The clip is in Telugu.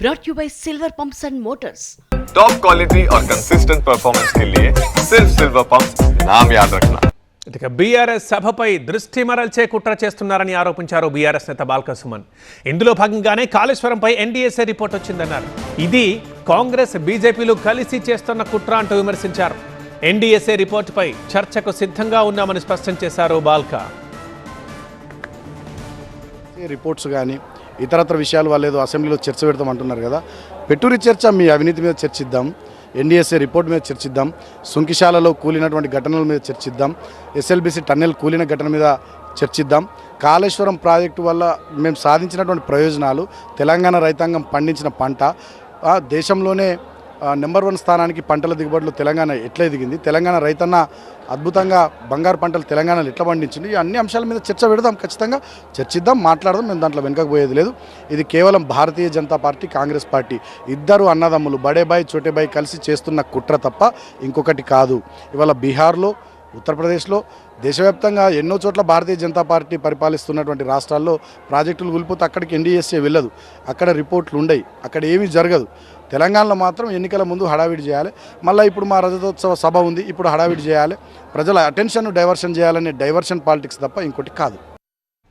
brought you by Silver Pumps and Motors. Top quality और कंसिस्टेंट परफॉर्मेंस के लिए सिर्फ सिल्वर पंप्स नाम याद रखना। ఇక బీఆర్ఎస్ సభపై దృష్టి మరల్చే కుట్ర చేస్తున్నారని ఆరోపించారు బీఆర్ఎస్ నేత బాల్క సుమన్. ఇందులో భాగంగానే కాళేశ్వరంపై ఎన్డీఎస్ఏ రిపోర్ట్ వచ్చిందన్నారు. ఇది కాంగ్రెస్ బీజేపీలు కలిసి చేస్తున్న కుట్ర అంటూ విమర్శించారు. ఎన్డీఎస్ఏ రిపోర్టుపై చర్చకు సిద్ధంగా ఉన్నామని స్పష్టం చేశారు బాల్క. రిపోర్ట్స్ కానీ ఇతరత్ర విషయాలు వాళ్ళు ఏదో అసెంబ్లీలో చర్చ పెడతామంటున్నారు కదా, పెట్టురి చర్చ మీ అవినీతి మీద చర్చిద్దాం, ఎన్డీఎస్ఏ రిపోర్ట్ మీద చర్చిద్దాం, సుంకిశాలలో కూలినటువంటి ఘటనల మీద చర్చిద్దాం, ఎస్ఎల్బీసీ టన్నెల్ కూలిన ఘటన మీద చర్చిద్దాం, కాళేశ్వరం ప్రాజెక్టు వల్ల మేము సాధించినటువంటి ప్రయోజనాలు, తెలంగాణ రైతాంగం పండించిన పంట, దేశంలోనే నెంబర్ 1 స్థానానికి పంటల దిగుబడిలో తెలంగాణ ఎట్లా ఎదిగింది, తెలంగాణ రైతన్న అద్భుతంగా బంగారు పంటలు తెలంగాణలో ఎట్లా పండించింది, ఈ అన్ని అంశాల మీద చర్చ పెడదాం, ఖచ్చితంగా చర్చిద్దాం, మాట్లాడదాం. మేము దాంట్లో వెనకపోయేది లేదు. ఇది కేవలం భారతీయ జనతా పార్టీ, కాంగ్రెస్ పార్టీ ఇద్దరు అన్నదమ్ములు బడేబాయ్ చోటేబాయ్ కలిసి చేస్తున్న కుట్ర తప్ప ఇంకొకటి కాదు. ఇవాళ బీహార్లో, ఉత్తరప్రదేశ్లో, దేశవ్యాప్తంగా ఎన్నో చోట్ల భారతీయ జనతా పార్టీ పరిపాలిస్తున్నటువంటి రాష్ట్రాల్లో ప్రాజెక్టులు కూలిపోతే అక్కడికి ఎన్డీఎస్ఏ వెళ్ళదు, అక్కడ రిపోర్ట్లు ఉండయి, అక్కడ ఏమీ జరగదు. తెలంగాణలో మాత్రం ఎన్నికల ముందు హడావిడి చేయాలి, మళ్ళీ ఇప్పుడు మా రజతోత్సవ సభ ఉంది, ఇప్పుడు హడావిడి చేయాలి, ప్రజల అటెన్షన్ డైవర్షన్ చేయాలనే డైవర్షన్ పాలిటిక్స్ తప్ప ఇంకోటి కాదు.